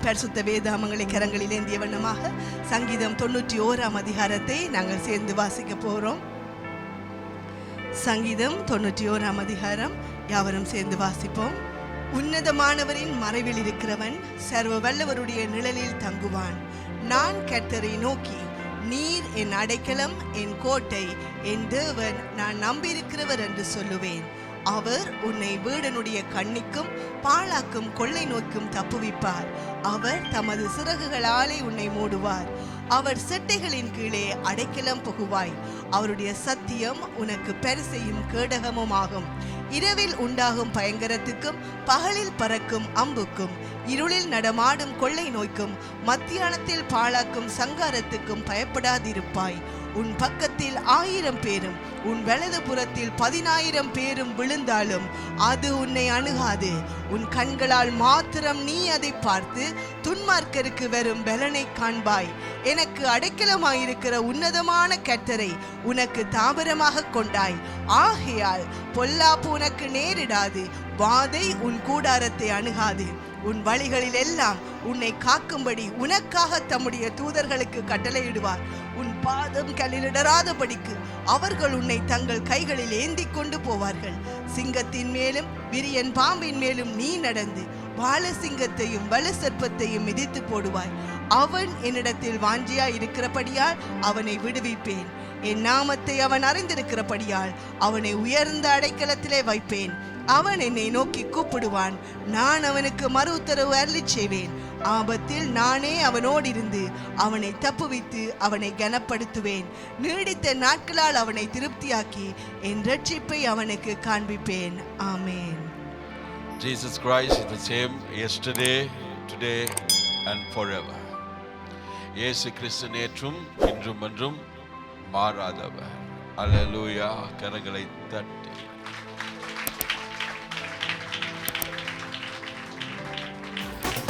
பரிசுத்த வேதாமங்களை கரங்களில் ஏந்திய வண்ணமாக சங்கீதம் 91ஆம் அதிகாரத்தை நாங்கள் சேர்ந்து வாசிக்க போகிறோம். சங்கீதம் 91ஆம் அதிகாரம் யாவரும் சேர்ந்து வாசிப்போம். உன்னதமானவரின் மறைவில் இருக்கிறவன் சர்வ வல்லவருடைய நிழலில் தங்குவான். நான் கர்த்தரை நோக்கி, நீர் என் அடைக்கலம், என் கோட்டை, என் தேவன், நான் நம்பியிருக்கிறவர் என்று சொல்லுவேன். அவர் உன்னை வீடனுடைய கண்ணிக்கும் பாழாக்கும் கொள்ளை நோய்க்கும் தப்புவிப்பார். அவர் தமது சிறகுகளாலே உன்னை மூடுவார். அவர் செட்டைகளின் கீழே அடைக்கலம் புகுவாய். அவருடைய சத்தியம் உனக்கு பரிசையும் கேடகமும் ஆகும். இரவில் உண்டாகும் பயங்கரத்துக்கும் பகலில் பறக்கும் அம்புக்கும் இருளில் நடமாடும் கொள்ளை நோய்க்கும் மத்தியானத்தில் பாழாக்கும் சங்காரத்துக்கும் பயப்படாதிருப்பாய். உன் பக்கத்தில் 1000 பேரும் உன் வலது புறத்தில் 10,000 பேரும் விழுந்தாலும் அது உன்னை அணுகாது. உன் கண்களால் மாத்திரம் நீ அதை பார்த்து துன்மார்க்கருக்கு வரும் பலனை காண்பாய். எனக்கு அடைக்கலமாயிருக்கிற உன்னதமான கர்த்தரை உனக்கு தாபரமாக கொண்டாய். ஆகையால் பொல்லாப்பு உனக்கு நேரிடாது, வாதை உன் கூடாரத்தை அணுகாது. உன் வழிகளில் எல்லாம் உன்னை காக்கும்படி உனக்காக தம்முடைய தூதர்களுக்கு கட்டளையிடுவார். உன் பாதம் கல்லிலிடராதபடிக்கு அவர்கள் உன்னை தங்கள் கைகளில் ஏந்தி கொண்டு போவார்கள். சிங்கத்தின் மேலும் விரியன் பாம்பின் மேலும் நீ நடந்து வாழ சிங்கத்தையும் வலு சர்ப்பத்தையும் மிதித்து போடுவாய். அவன் என்னிடத்தில் வாஞ்சியாய் இருக்கிறபடியால் அவனை விடுவிப்பேன். என் நாமத்தை அவன் அறிந்திருக்கிறபடியால் அவனை உயர்ந்த அடைக்கலத்திலே வைப்பேன். அவன் என்னை நோக்கி கூப்பிடுவான், நான் அவனுக்கு மறு உத்தரவு அருளிச் செய்வேன். ஆபத்தில் நானே அவனோடு இருந்து அவனை தப்புவித்து அவனை கனப்படுத்துவேன். நீடித்த நாட்களால் அவனை திருப்தியாக்கி என் ரட்சிப்பை அவனுக்கு காண்பிப்பேன். ஆமென். Jesus Christ is the same yesterday, today and forever. இயேசு கிறிஸ்து நேற்றும் இன்றும் என்றும் மாறாதவர். அல்லேலூயா. கரங்களை தட்டி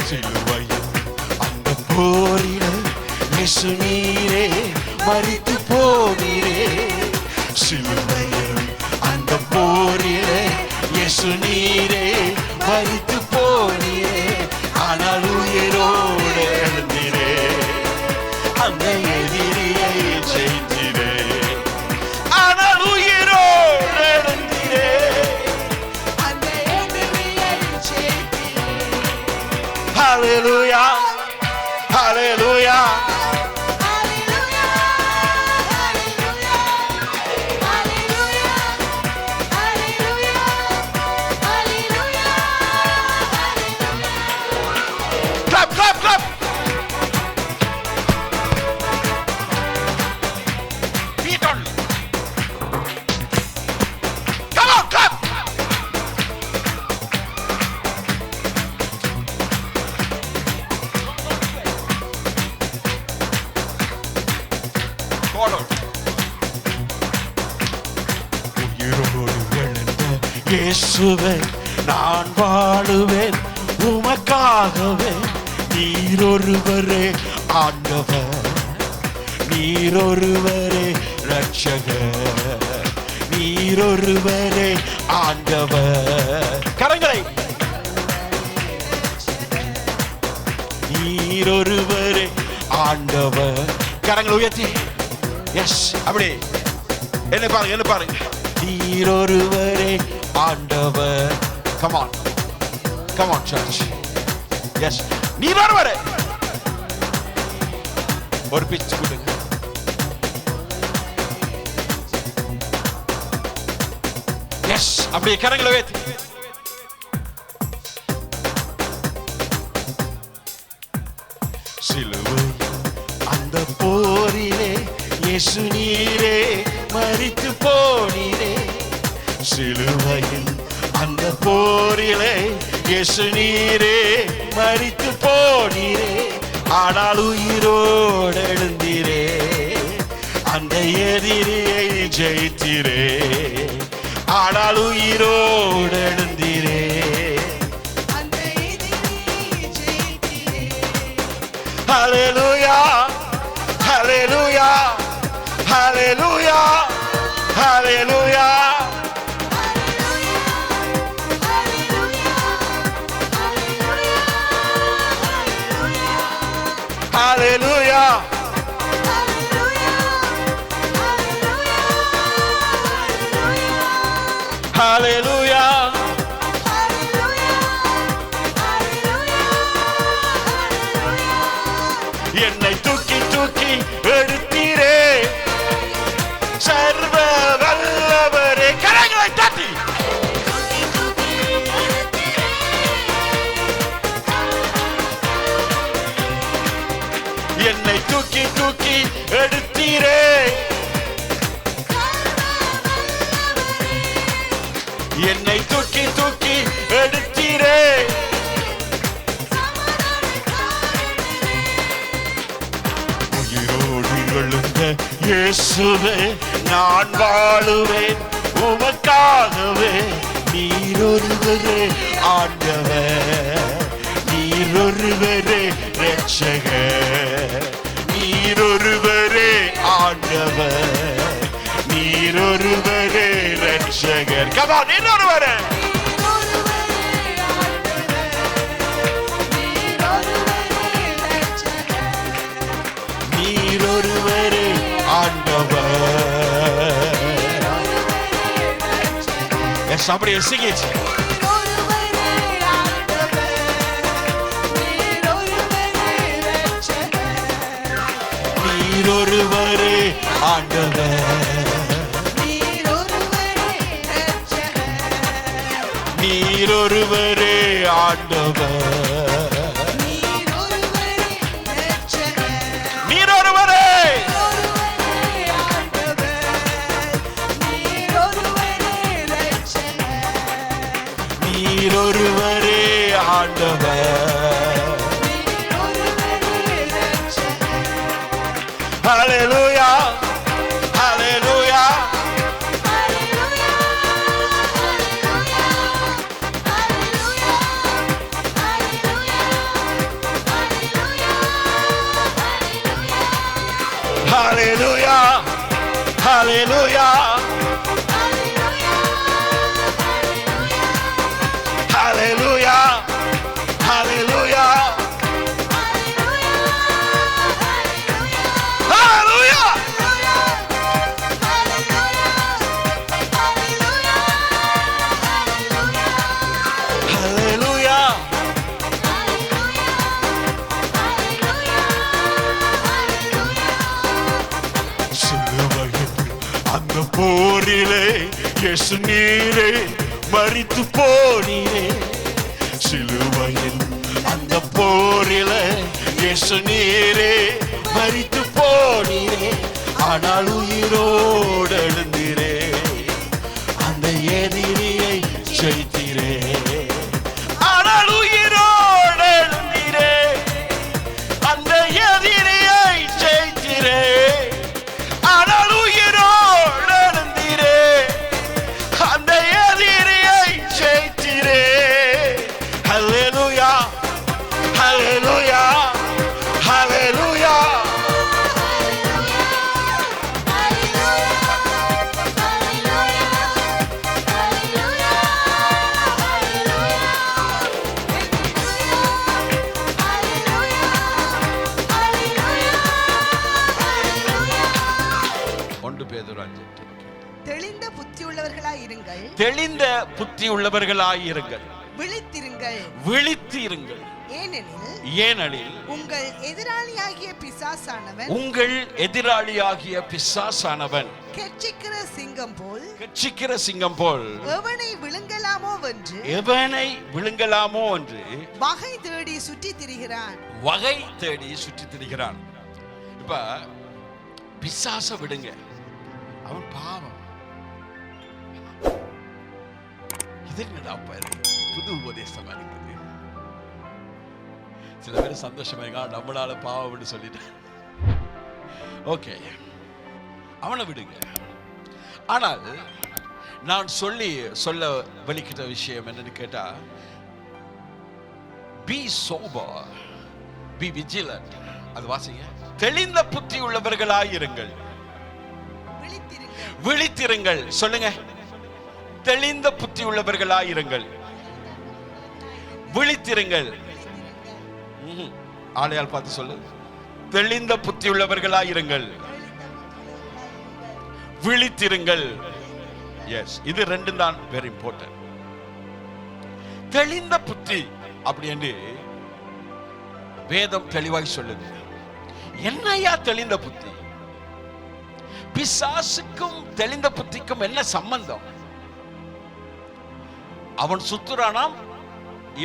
சிலுவையில் அந்த போரிலே இயேசு நீரே மரித்து போனீரே. சிலுவையில் அந்த போரிலே இயேசு நீரே மரித்து போனீரே. ஆனால் உயிரோடு எழுந்தீரே, அந்த எதிரியை ஜெயித்தீரே. ஆனால் உயிரோடு எழுந்தீரே, அந்த எதிரியை ஜெயித்தீரே. Hallelujah, hallelujah. Clap, clap, clap. Beat on. Come on, clap. உயிரோடு எழுந்த இயேசுவே நான் வாழுவேன் உமக்காகவே. நீரொருவரே ஆண்டவர், நீரொருவரே ரட்சகர், நீரொருவரே ஆண்டவர். கரங்களை நீரொருவரே ஆண்டவர். கரங்களை உயர்த்தி எஸ் அப்படி என்ன பாருங்க, என்ன பாருங்க. நீரொருவரே ஆண்டவர். Come on, come on church. Yes, நீரொருவரே. ஒரு பிச் கொடுங்க. எஸ் அப்படி கரங்களை உயர்த்தி சிலுவை அந்த போரிலே இயேசு நீரே மரித்து போனீரே. சிலுவையில் அந்த போரிலே இயேசு நீரே மரித்து போனீரே. ஆனால் உயிரோடு எழுந்தீரே, அந்த எதிரியை ஜெயித்தீரே. ஆனால் உயிரோடு எழுந்தீரே, அந்த எதிரியை ஜெயித்தீரே. Hallelujah, hallelujah, hallelujah, hallelujah. ஹalleluya என்னை தூக்கி தூக்கி எடுத்தீரே சர்வ வல்லவரே. கரங்களை தட்டி என்னை தூக்கி தூக்கி எடுத்தீரே என்னை தூக்கி தூக்கி எடுத்தீரே உயிரோடு எழுந்த இயேசுவே நான் வாழுவேன் உமக்காகவே. நீரொருவரே ஆண்டவர், நீரொருவரே இரட்சகர், நீரொருவரே ஆண்டவர், நீரொருவரே இரட்சகர். Come on, இன்னொருவரே. நீரொருவரே ஆண்டவர். Yes, somebody sing it. நீரொருவரே ஆண்டவர், நீரொருவரே ஆண்டவர், நீரொருவரே நீரொருவரே ஆண்டவர். ஹalleluya ஹalleluya ஹalleluya ஹalleluya ஹalleluya ஹalleluya அந்த போரிலே இயேசு நீரே மரித்து போனீரே. சிலுவையில் அந்த போரிலே இயேசு நீரே மரித்து போனீரே. ஆனால் உயிரோடு எழுந்தீரே, அந்த எதிரியை ஜெயித்தீரே. ஆனால் உயிரோடு எழுந்தீரே, அந்த எதிரியை ஜெயித்தீரே. ஆனால் உயிரோடு எழுந்தீரே, அந்த எதிரியை ஜெயித்தீரே. ஹல்லேலூயா ஹல்லேலூயா ஹல்லேலூயா. தெளிந்த புத்தியுள்ளவர்களாய் இருங்கள், தெளிந்த புத்தி உள்ளவர்களாய் இருங்கள், விழித்திருங்கள், விழித்திருங்கள். ஏனெனில் உங்கள் எதிராளியாகிய பிசாசானவன், உங்கள் எதிராளியாகிய பிசாசானவன் கெர்ச்சிக்கிற சிங்கம் போல், கெர்ச்சிக்கிற சிங்கம் போல் எவனை விழுங்கலாமோ என்று, எவனை விழுங்கலாமோ என்று வகை தேடி சுற்றி திரிகிறான், வகை தேடி சுற்றி திரிகிறான். இப்ப பிசாச விடுங்க, அவன் பாவம். இது என்னடா புது உபதேசமா இருக்குது. சில பேர் சந்தோஷமா நம்மளால பாவம்னு சொல்லிட்டேன். ஓகே, அவனை விடுங்க. ஆனால் நான் சொல்ல வெளிக்கிட்ட விஷயம் என்னன்னு கேட்டா, be sober, be vigilant. அது வாசிங்க. தெளிந்த புத்தி உள்ளவர்களாயிருங்கள், விழித்திருங்கள். சொல்லுங்க, தெளிந்த புத்தி உள்ளவர்களாயிருங்கள், விழித்திருங்கள். ஆளையால் பார்த்து சொல்லு, தெளிந்த புத்தி உள்ளவர்களாயிருங்கள், விழித்திருங்கள். எஸ், இது ரெண்டும் தான் வெரி இம்பார்ட்டன்ட். தெளிந்த புத்தி அப்படி என்று வேதம் தெளிவாய் சொல்லுது. என்னையா தெளிந்த புத்தி? பிசாசுக்கும் தெளிந்த புத்திக்கும் என்ன சம்பந்தம்? அவன் சுத்துறானாம்,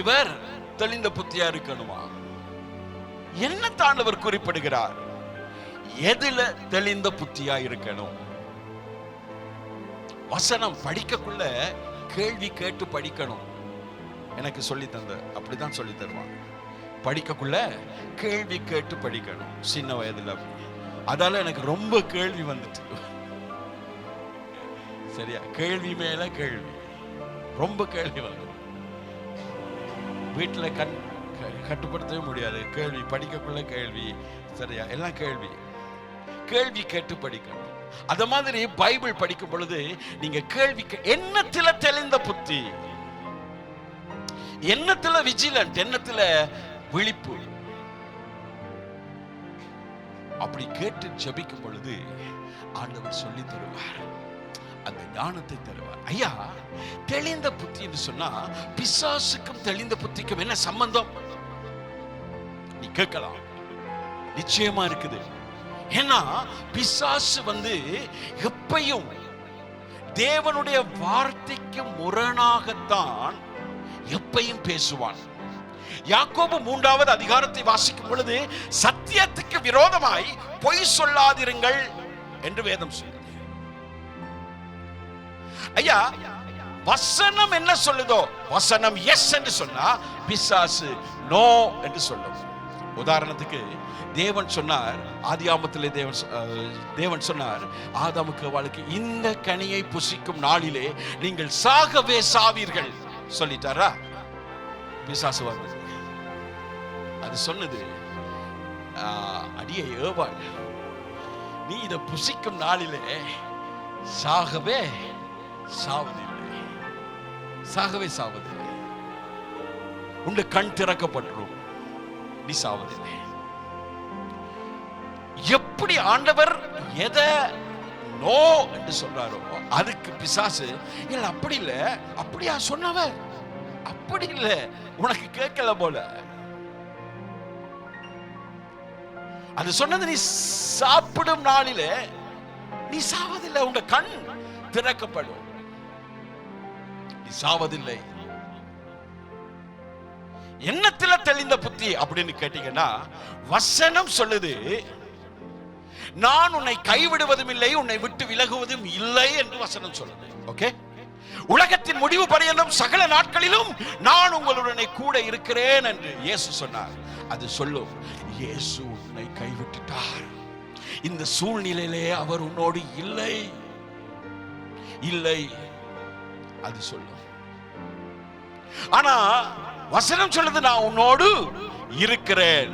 இவர் தெளிந்த புத்தியா இருக்கணுமா? என்ன தாண்டவர் குறிப்பிடுகிறார்? எதுல தெளிந்த புத்தியா இருக்கணும்? வசனம் படிக்கக்குள்ள கேள்வி கேட்டு படிக்கணும். எனக்கு சொல்லி தந்த அப்படிதான் சொல்லி தருவாங்க. படிக்கக்குள்ள கேள்வி கேட்டு படிக்கணும் சின்ன வயதுல. அதால எனக்கு ரொம்ப கேள்வி வந்துட்டு, சரியா? கேள்வி மேல கேள்வி, ரொம்ப கேள்வி வந்து வீட்டுல கட்டுப்படுத்தவே முடியாது. கேள்வி படிக்கக்குள்ள கேள்வி, சரியா? எல்லாம் கேள்வி, கேள்வி கேட்டு படிக்கணும். அத மாதிரி பைபிள் படிக்கும் பொழுது நீங்க கேள்வி, எண்ணத்துல தெளிந்த புத்தி, எண்ணத்துல விஜிலன்ட், எண்ணத்துல விழிப்பு, அப்படி கேட்டு ஜெபிக்கும் பொழுது ஆண்டவர் சொல்லி தருவார், அந்த ஞானத்தை தருவார். ஐயா, தெளிந்த புத்தி என்று சொன்னா பிசாசுக்கும் தெளிந்த புத்திக்கும் என்ன சம்பந்தம்? நீ கேட்கலாம். நிச்சயமா இருக்குது. ஏன்னா பிசாசு எப்பையும் தேவனுடைய வார்த்தைக்கு முரணாகத்தான் எப்பையும் பேசுவான். யாக்கோபு 3வது அதிகாரத்தை வாசிக்கும் பொழுது சத்தியத்துக்கு விரோதமாய் பொய் சொல்லாதிருங்கள் என்று வேதம் சொல்லுது. ஐயா, வசனம் என்ன சொல்லுதோ, வசனம் எஸ் என்று சொன்னா பிசாசு நோ என்று சொல்லும். உதாரணத்துக்கு தேவன் சொன்னார், ஆதியாமத்திலே தேவன் சொன்னார் ஆதாமுக்கு அவளுக்கு, இந்த கனியை புசிக்கும் நாளிலே நீங்கள் சாகவே சாவீர்கள் சொல்லிட்டாரா? பிசாசு வந்தது. அது சொன்னது, அடியே ஏவாள், நீ இதை புசிக்கும் நாளிலே சாகவே சாவதில்லை, சாகவே சாவதில்லை, உண்டு கண் திறக்கப்பட்டுரும், நீ சாவதில்லை. எப்படி ஆண்டவர் எதை நோ என்று சொல்றாரோ அதுக்கு பிசாசு, இல்ல அப்படி இல்ல, அப்படியா சொன்னவர், அப்படி இல்ல, உனக்கு கேட்கல போல. அது சொன்னது, நீ சாப்பிடும் நாளிலே நீ சாவதில்லை, உங்க கண் திறக்கப்படும், நீ சாவதில்லை. எண்ணத்துல தெளிந்த புத்தி அப்படின்னு கேட்டீங்கன்னா, வசனம் சொல்லுது, நான் உன்னை கைவிடுவதும் இல்லை, உன்னை விட்டு விலகுவதும் இல்லை என்று வசனம் சொல்லுது. ஓகே, உலகத்தின் முடிவு பரியந்தம் சகல நாட்களிலும் நான் உங்களுடனே கூட இருக்கிறேன் என்று இயேசு சொன்னார். அது சொல்லும், இயேசு உன்னை கைவிட்டுட்டார், இந்த சூழ்நிலையிலே அவர் உன்னோடு இல்லை, இல்லை, அது சொல்லும். ஆனா வசனம் சொல்லுது, நான் உன்னோடு இருக்கிறேன்.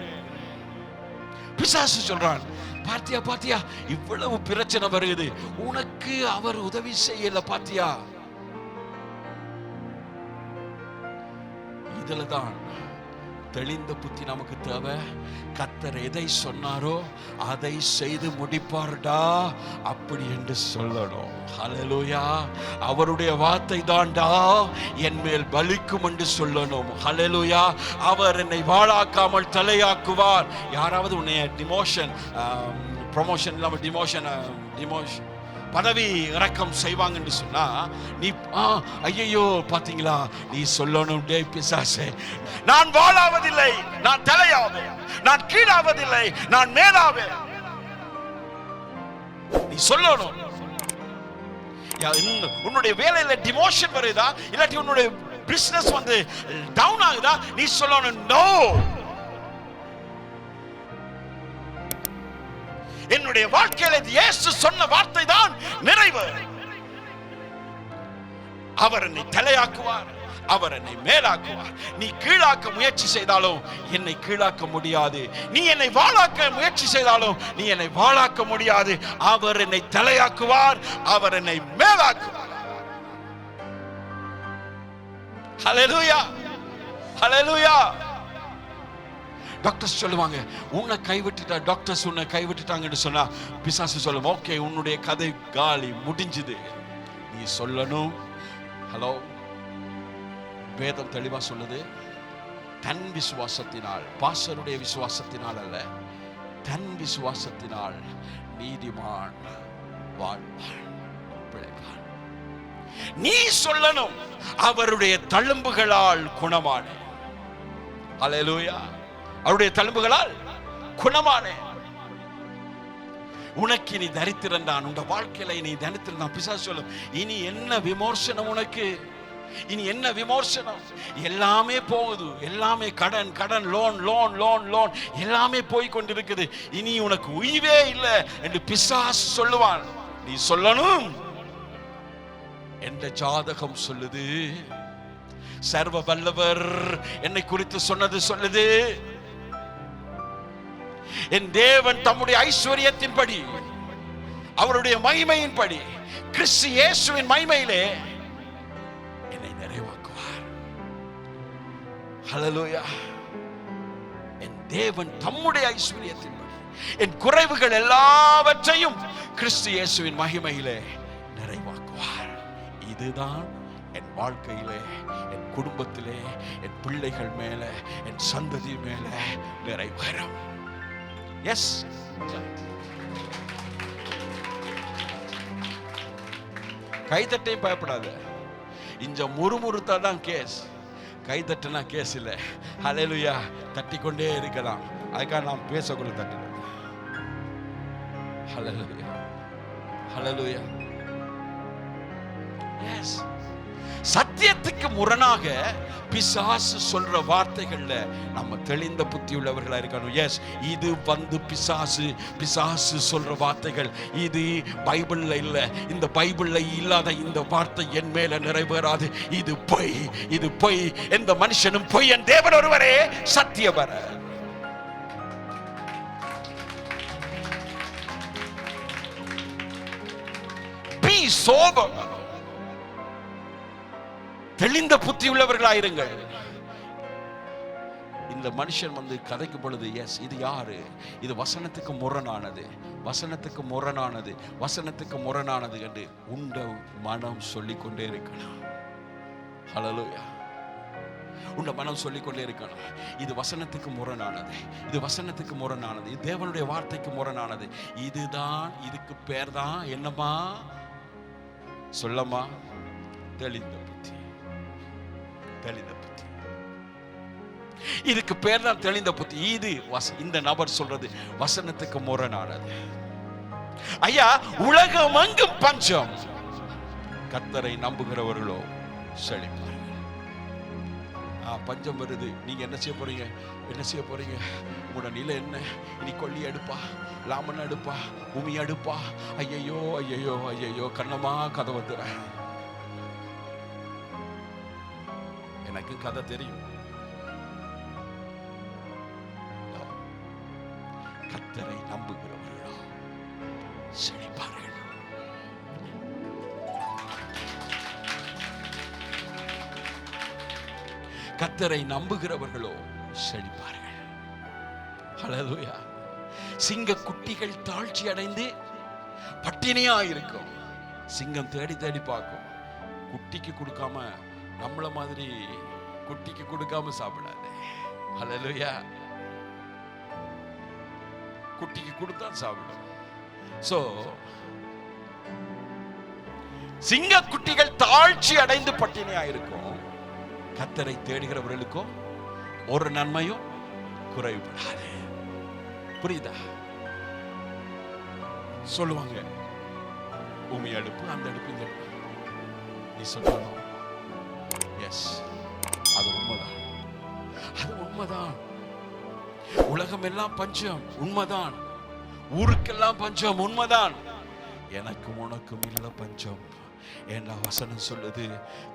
பிசாசு சொல்றான், பாத்தியா பாத்தியா, இவ்வளவு பிரச்சனை வருகிறது, உனக்கு அவர் உதவி செய்யல, பாத்தியா? இதுலதான் தெளிந்த புத்தி நமக்கு தேவை. கர்த்தர் எதை சொன்னாரோ அதை செய்து முடிப்பார்டா அப்படி என்று சொல்லணும். ஹல்லேலூயா. அவருடைய வார்த்தை தான்டா என் மேல் பலிக்கும் என்று சொல்லணும். ஹல்லேலூயா. அவர் என்னை வாளாக்காமல் தலையாக்குவார். யாராவது உன்னை டிமோஷன் ப்ரமோஷன் இல்லாமல் டிமோஷன் பதவி இறக்கம் செய்வாங்கன்னு சொன்னா, நீ ஐயோ பாத்தீங்களா, நீ சொல்லணும், டே பிசாசே, நான் வாழாவதில்லை, நான் தலையாவேன், நான் கீழாவதில்லை, நான் மேலாவேன், நீ சொல்லணும். உன்னுடைய வேலையில டிமோஷன் வருதா, இல்லாட்டி உன்னுடைய பிசினஸ் டவுன் ஆகுதா, நீ சொல்லணும், நோ, என்னுடைய வாழ்க்கையில இயேசு சொன்ன வார்த்தை தான் நிறைவு. அவர் என்னை தலையாக்குவார், அவர் என்னை மேலாக்குவார். நீ கீழாக்க முயற்சி செய்தாலும் என்னை கீழாக்க முடியாது, நீ என்னை வாளாக்க முயற்சி செய்தாலும் நீ என்னை வாளாக்க முடியாது. அவர் என்னை தலையாக்குவார், அவர் என்னை மேலாக்குவார். ஹல்லேலூயா, ஹல்லேலூயா. டாக்டர்ஸ் சொல்லுவாங்க, உன்னை கைவிட்டுட்டா, டாக்டர்ஸ் உன்னை கைவிட்டுட்டாங்கன்னு சொன்னா பிசாசு சொல்லும், ஓகே, உன்னுடைய கதை காலி, முடிஞ்சது, நீ சொல்லணும். ஹலோ, வேதம் தெளிவா சொல்லுது, தன் விசுவாசத்தினால், பாஸ்டருடைய விசுவாசத்தினால் அல்ல, தன் விசுவாசத்தினால் நீதிமான் வாழ்வான், பிழைப்பான். நீ சொல்லணும், அவருடைய தழும்புகளால் குணமானே. அல்லேலூயா. அவருடைய தழும்புகளால் குணமானே. உனக்கு நீ தரித்திருந்தான், உன் வாழ்க்கையில நீ தரித்திருந்தான். பிசாசு சொல்லும், இனி என்ன விமோசனம் உனக்கு, இனி என்ன விமோசனம், எல்லாமே போகுது, எல்லாமே கடன் கடன், லோன் லோன் லோன் லோன், எல்லாமே போய் கொண்டிருக்குது, இனி உனக்கு உய்வே இல்லை என்று பிசாசு சொல்லுவான். நீ சொல்லணும், என்ற ஜாதகம் சொல்லுது, சர்வ வல்லவர் என்னை குறித்து சொன்னது சொல்லுது, என் தேவன் தம்முடைய ஐஸ்வரியத்தின்படி, அவருடைய மகிமையின்படி, கிறிஸ்து இயேசுவின் மகிமையிலே என்னை நிறைவாக்குவார். ஹல்லேலூயா. என் தேவன் தம்முடைய ஐஸ்வரியத்தின்படி என் குறைவுகள் எல்லாவற்றையும் கிறிஸ்து இயேசுவின் மகிமையிலே நிறைவாக்குவார். இதுதான் என் வாழ்க்கையிலே, என் குடும்பத்திலே, என் பிள்ளைகள் மேல, என் சந்ததி மேல நிறைவேறும். எஸ், கைதட்டையும் பயப்படாத. இந்த முறுமுறுத்தா தான் கேஸ், கைதட்டுனா கேஸ் இல்லை. ஹல்லேலூயா. தட்டிக்கொண்டே இருக்கலாம். அதுக்காக நாம் பேசக்குள்ள தட்டினோம். ஹல்லேலூயா, ஹல்லேலூயா. எஸ், சத்தியத்துக்கு முரணாக பிசாசு சொல்ற வார்த்தைகள்ல நம்ம தெளிந்த புத்தி உள்ளவர்களா இருக்கணும். எஸ், இது பிசாசு சொல்ற வார்த்தைகள், இது பைபிள்ல இல்ல, இந்த பைபிள்ல இல்லாத இந்த வார்த்தை என் மேல நிறைவேறாது, இது பொய், இது பொய், எந்த மனுஷனும் பொய், என் தேவன் ஒருவரே சத்தியவர. Be sober. தெளிந்த புத்தி உள்ளவர்களாயிருங்கள். இந்த மனுஷன் கதைக்கும் பொழுது, எஸ், இது யாரு, இது வசனத்துக்கு முரணானது, வசனத்துக்கு முரணானது, வசனத்துக்கு முரணானது என்று உண்ட மனம் சொல்லிக்கொண்டே இருக்கணும். ஹல்லேலூயா. உண்ட மனம் சொல்லிக்கொண்டே இருக்கணும், இது வசனத்துக்கு முரணானது, இது வசனத்துக்கு முரணானது, இது தேவனுடைய வார்த்தைக்கு முரணானது. இதுதான், இதுக்கு பேர் தான் என்னமா சொல்லமா, தெளிந்த புத்தி. தெளிந்த புத்தி, இதுக்கு பேர் தான் தெளிந்த புத்தி. இது இந்த நபர் சொல்றது வசனத்துக்கு முரணானது. ஐயா, உலகம் அங்கும் பஞ்சம், கர்த்தரை நம்புகிறவர்களோ செழிப்பார்கள். பஞ்சம் வருது, நீங்க என்ன செய்ய போறீங்க, என்ன செய்ய போறீங்க, உங்களோட நிலை என்ன, இனி கொல்லி அடுப்பா, லாமன் அடுப்பா, உமி அடுப்பா, ஐயையோ ஐயையோ ஐயையோ, கண்ணமா கதை வந்துற. எனக்கு கதை தெரியும். கர்த்தரை நம்புகிறவர்களோ செழிப்பார்கள். கர்த்தரை நம்புகிறவர்களோ செழிப்பார்கள். ஹல்லேலூயா. சிங்க குட்டிகள் தாழ்ச்சி அடைந்து பட்டினியா இருக்கும். சிங்கம் தேடி தேடி பார்க்கும், குட்டிக்கு கொடுக்காம, நம்மள மாதிரி குட்டிக்கு கொடுக்காம சாப்பிடாது. ஹல்லேலூயா. குட்டிக்கு கொடுத்தா சாப்பிடும். சோ சிங்க குட்டிகள் தாழ்ச்சி அடைந்து பட்டினியா இருக்கும். கர்த்தரை தேடுகிறவர்களுக்கோ ஒரு நன்மையும் குறைவுபடாது. புரியுதா? சொல்லுவாங்க, பூமி அடுப்பு, அந்த அடுப்பு, இந்த அடுப்பு. நீ சொல்லணும், எஸ், அது உண்மைதான், அது உண்மைதான். உலகம் எல்லாம் பஞ்சம், உண்மைதான். ஊருக்கெல்லாம் பஞ்சம், உண்மைதான். எனக்கும் உனக்கும் இல்ல பஞ்சம். என்ற வசனம் சொல்லுது,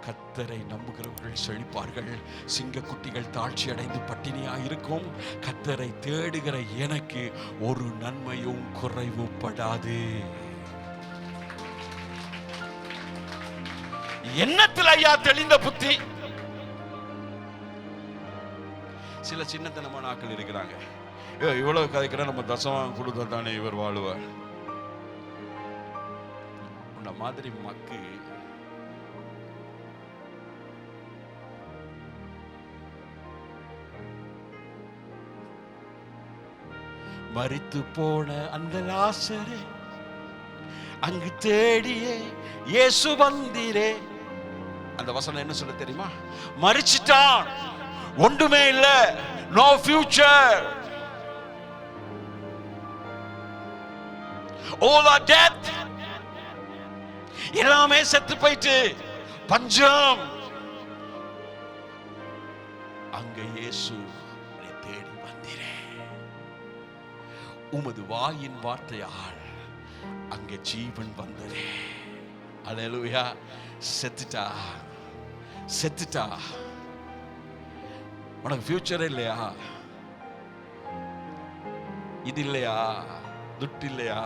கர்த்தரை நம்புகிறவர்கள் செழிப்பார்கள். சிங்க குட்டிகள் தாழ்ச்சி அடைந்து பட்டினியா இருக்கும். கர்த்தரை தேடுகிற எனக்கு ஒரு நன்மையும் குறைவுபடாது. என்னத்தில் ஐயா தெளிந்த புத்தி? சில சின்னத்தனமான ஆட்கள் இருக்கிறாங்க. இவ்வளவு கதைக்கிற நம்ம தசமம் கொடுத்தா தானே இவர் வாழுவார். உன்ன மாதிரி மக்கு மரித்து போன அந்த லாசரே, அங்கு தேடியே இயேசு வந்தீரே. அந்த வசனம் என்ன சொல்ல தெரியுமா? மரிச்சிட்டான், ஒன்றுமே இல்ல, no future, all are death, எல்லாமே செத்து போயிட்டு, பஞ்சம். அங்க இயேசு தேடி வந்தீரே, உமது வாயின் வார்த்தையால் அங்கே ஜீவன் வந்ததே. அல்லேலூயா. செத்துட்டா, செத்துட்டா, உனக்கு ஃபியூச்சர் இல்லையா? இது இல்லையா? துட்டு இல்லையா?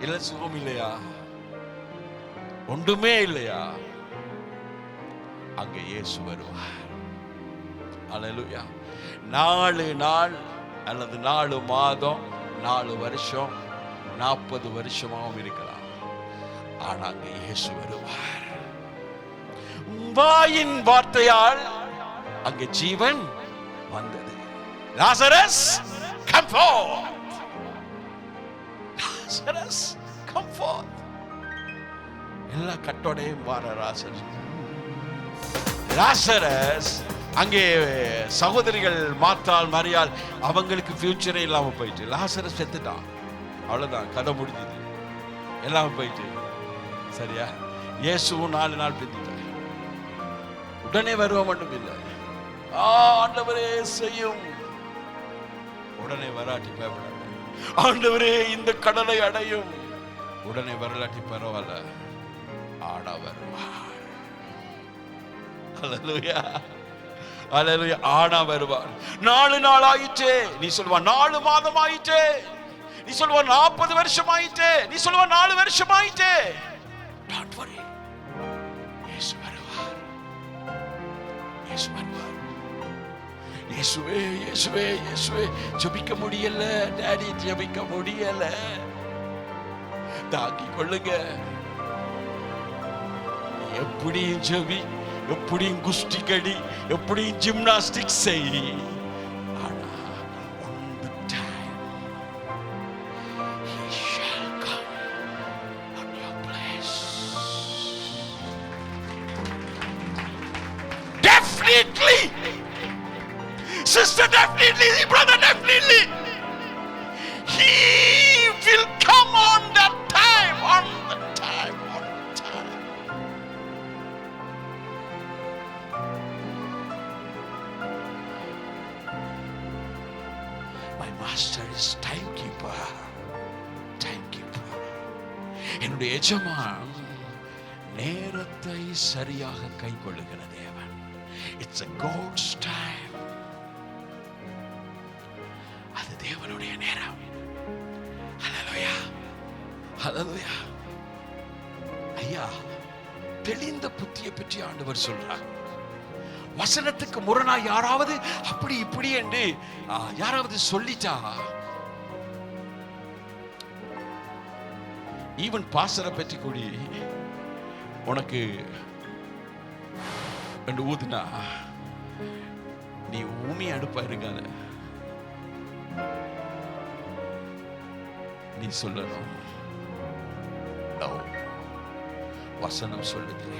இல்ல சுகம் இல்லையா? ஒன்றுமே இல்லையா? அங்க இயேசு வருவார். அல்லேலூயா. 4 நாள் அல்லது 4 மாதம், 4 வருஷம், 40 வருஷமாகவும் இருக்கலாம். ஆனா அங்க இயேசு வருவார். வாயின் வார்த்தையால் அங்கே ஜீவன் வந்தது. Lazarus come forth, Lazarus come forth. எல்லா கட்டோடையும் வார லாசரஸ். அங்கே சகோதரிகள் மார்த்தாள், மரியாள், அவங்களுக்கு ஃபியூச்சரே இல்லாம போயிட்டு, லாசரஸ் செத்துட்டான். அவ்வளவுதான், கதை முடிஞ்சது, எல்லாம் போயிட்டு. சரியா? இயேசுவும் 4 நாள் பிந்திட்டார். உடனே வருவ மட்டும் இல்லை, ஆண்டவரே செய்யும். உடனே வராட்டி பயப்படாது. ஆண்டவரே இந்த கடலை அடையும். உடனே வரலாட்டி பரவாயில்ல, ஆனா வருவார். அல்லேலூயா, அல்லேலூயா. ஆனா வருவார். 4 நாள் ஆயிட்டே, நீ சொல்லுவா 4 மாதம் ஆயிட்டே, நீ சொல்லுவா 40 வருஷம் ஆயிட்டே, நீ சொல்லுவா 4 வருஷம் ஆயிட்டே. Don't worry, இயேசு வருவார், இயேசு வருவார். இயேசுவே, இயேசுவே, இயேசுவே. ஜெபிக்க முடியல டாடி, ஜெபிக்க முடியல. தாங்கி கொள்ளுங்க. எப்படியும் ஜெபி, எப்படியும் குஸ்தி கடி, எப்படியும் ஜிம்னாஸ்டிக் செய். ஆனா on the time he shall come on your place. Definitely, sister, definitely, brother, definitely, he will come on that time, on the time, on the time. My master is timekeeper, timekeeper. என்னுடைய எஜமான் நேரத்தை சரியாக கைக்கொள்ளுகிற தேவன். It's a God's time. அது தேவனுடைய நேரம். ஹல்லேலூயா, ஹல்லேலூயா. ஐயா, தெளிந்த புத்தியை பற்றி ஆண்டவர் சொல்றார். வசனத்துக்கு முரணா யாராவது அப்படி இப்படி என்று யாராவது சொல்லிட்டா, ஈவன் பாஸ்டரை பற்றி கூடி உனக்கு என்று ஊதுனா, நீ ஊமி அடுப்பா இருக்காத, நீ சொல்லணும். வசனம் சொல்லுது,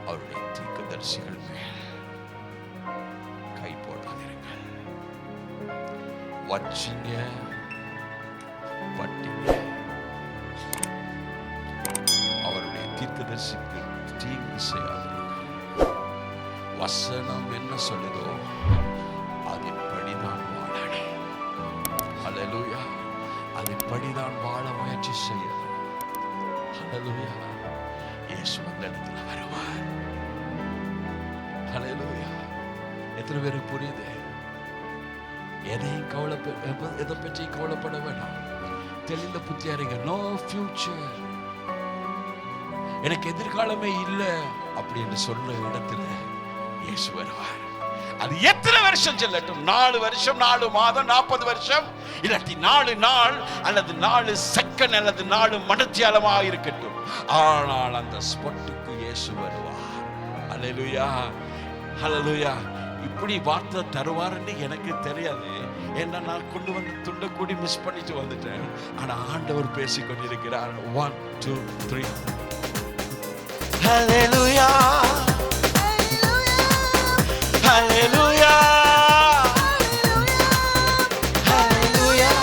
அவருடைய தீர்க்கதரிசிகள் மேல் கை போடாதீர்கள். வச்சிங்க, பட்டிங்க. அவருடைய தீர்க்கதரிசிக்கு தீங்கு செய்யாதீர்கள். வசனம் என்ன சொல்லுதோ அதன்படிதான் வாழணும். அல்லேலூயா. அதன்படிதான் வாழ முயற்சி செய்யணும். அல்லேலூயா. இயேசு அந்த இடத்துல வருவார். அல்லேலூயா. எத்தனை பேருக்கு புரியுது? எதை பற்றி கவலைப்பட வேண்டாம். தெளிந்த புத்தியாரிங்க. நோ ஃபியூச்சர், எனக்கு எதிர்காலமே இல்லை அப்படி என்று சொல்ற இடத்துல இயேசு வருவார். அது எத்தனை வருஷம் செல்லட்டும், 4 வருஷம், 4 மாதம், 40 வருஷம், இல்லாட்டி 4 நாள் அல்லது 4 செகண்ட் அல்லது 4 மணித்தியாலமாக இருக்கட்டும், ஆனால் அந்த ஸ்பாட்டுக்கு இயேசு வருவார். அல்லேலூயா, அல்லேலூயா. இப்படி வார்த்தை தருவாருன்னு எனக்கு தெரியாது. ஏன்னா நான் கொண்டு வந்து துண்டை கூடி மிஸ் பண்ணிட்டு வந்துட்டேன். ஆனா ஆண்டவர் பேசிக் கொண்டிருக்கிறார். 1 2 3 ஹல்லேலூயா ஹல்லேலூயா ஹல்லேலூயா.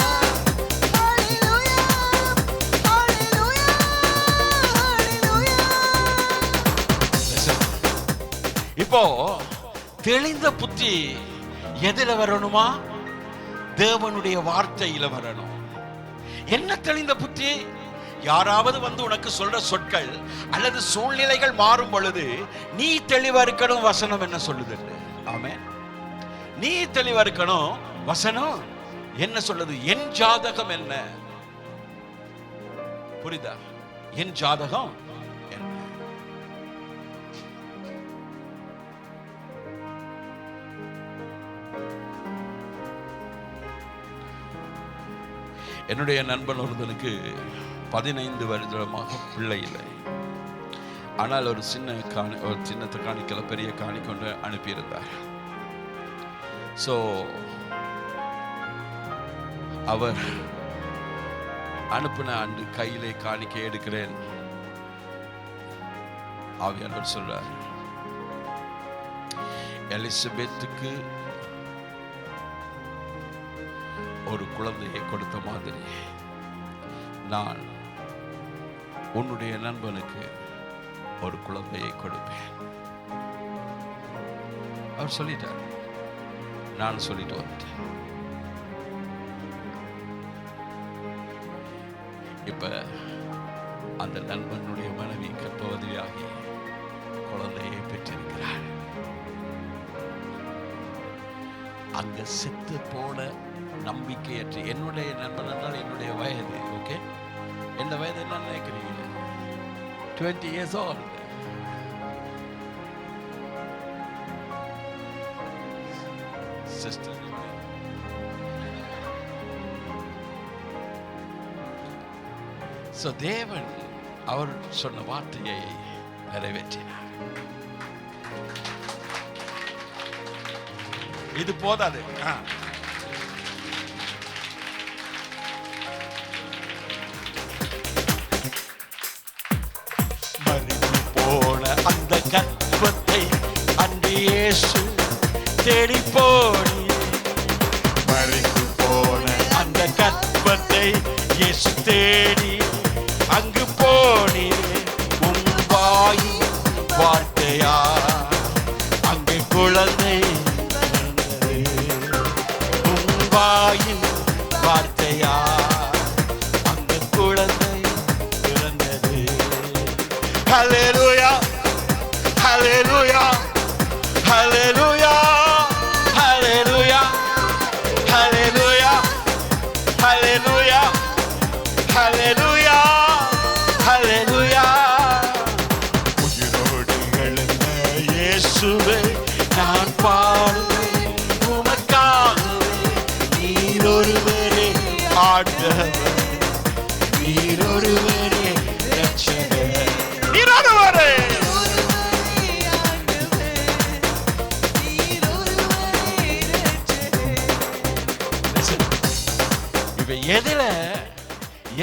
இப்போ தெளிந்த புத்தி எதில வரணுமா? தேவனுடைய வார்த்தையில வரணும். என்ன தெளிந்த புத்தி? யாராவது வந்து உனக்கு சொல்ற சொற்கள் அல்லது சூழ்நிலைகள் மாறும் பொழுது நீ தெளிவா இருக்கணும். வசனம் என்ன சொல்லுது? ஆமென். நீ தெளிவா இருக்கணும். வசனம் என்ன சொல்லுது? என் ஜாதகம் என்ன? புரியுதா? என் ஜாதகம் என்ன? என்னுடைய நண்பன் ஒருத்தனுக்கு 15 வருடமாக பிள்ளை இல்லை. ஆனால் ஒரு சின்ன காணிக்கல பெரிய காணி கொண்டு அனுப்பியிருந்தார். ஸோ அவர் அனுப்பின அன்று கையிலே காணிக்கை எடுக்கிறேன். ஆவியானவர் சொல்றார், எலிசபெத்துக்கு ஒரு குழந்தையை கொடுத்த மாதிரி நான் உன்னுடைய நண்பனுக்கு ஒரு குழந்தையை கொடுப்பேன். அவர் சொல்லிட்டார். நான் சொல்லிட்டு வந்துட்டேன். இப்ப அந்த நண்பனுடைய மனைவி கர்ப்பவதியாகி குழந்தையை பெற்றிருக்கிறார். அங்க செத்து போன நம்பிக்கையற்ற என்னுடைய நண்பன் என்றால் என்னுடைய வயது. ஓகே, என்ன வயது என்ன நினைக்கிறீங்க? 20 years old. Sister, so தேவன் அவர் சொன்ன வார்த்தையை நிறைவேற்றினார். இது போதாது. மறித்து போன அந்த கர்ப்பத்தை அன்று இயேசு தேடி போனி. மறித்து போன அந்த கர்ப்பத்தை இயேசு தேடி அங்கு போனி. உன் வாயின் வார்த்தையா அங்கே குழந்தை பிறந்தது. உன் வாயின் வார்த்தையா அங்கு குழந்தை பிறந்தது. ஹல்லேலூயா ஹல்லேலூயா ஹல்லேலூயா ஹல்லேலூயா ஹல்லேலூயா ஹல்லேலூயா ஹல்லேலூயா ஹல்லேலூயா. உயிரோடு எழுந்த இயேசுவே நான் பாடுவேன் உமக்காகவே. நீர் ஒருவரே ஆண்டவர், நீர் ஒருவரே இரட்சகர், நீர் ஒருவரே.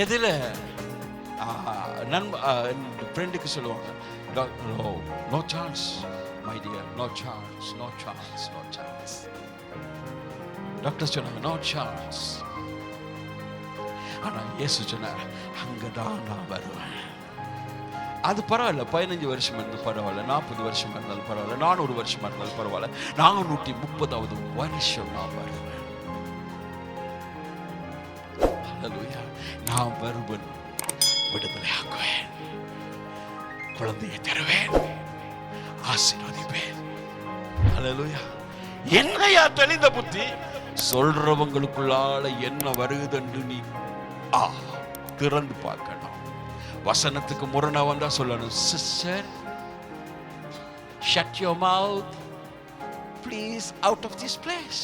எதுல ஃப்ரெண்டுக்கு சொல்லுவாங்க, no chance my dear, no chance, no chance, no chance. Doctor சொன்னாங்க நோ சான்ஸ். ஆனா இயேசு சொன்னார், அங்கதான் நான் வருவேன். அது பரவாயில்ல, 15 வருஷம் இருந்தாலும் பரவாயில்ல, 40 வருஷம் இருந்தாலும் பரவாயில்ல, 400 வருஷமா இருந்தாலும் பரவாயில்ல, 430வது வருஷம் நான் வருவேன். நான் வருவன், விடுதலை ஆக்குவேன், குழந்தையை தருவேன், ஆசீர்வதிப்பேன். ஹல்லேலூயா. என்னையா தெளிந்த புத்தி? சொல்றவங்களுக்குள்ளால என்ன வருகுதுன்னு நீ திறந்து பார்க்கணும். வசனத்துக்கு முரணா வந்தா சொல்லணும், sister shut your mouth please out of this place.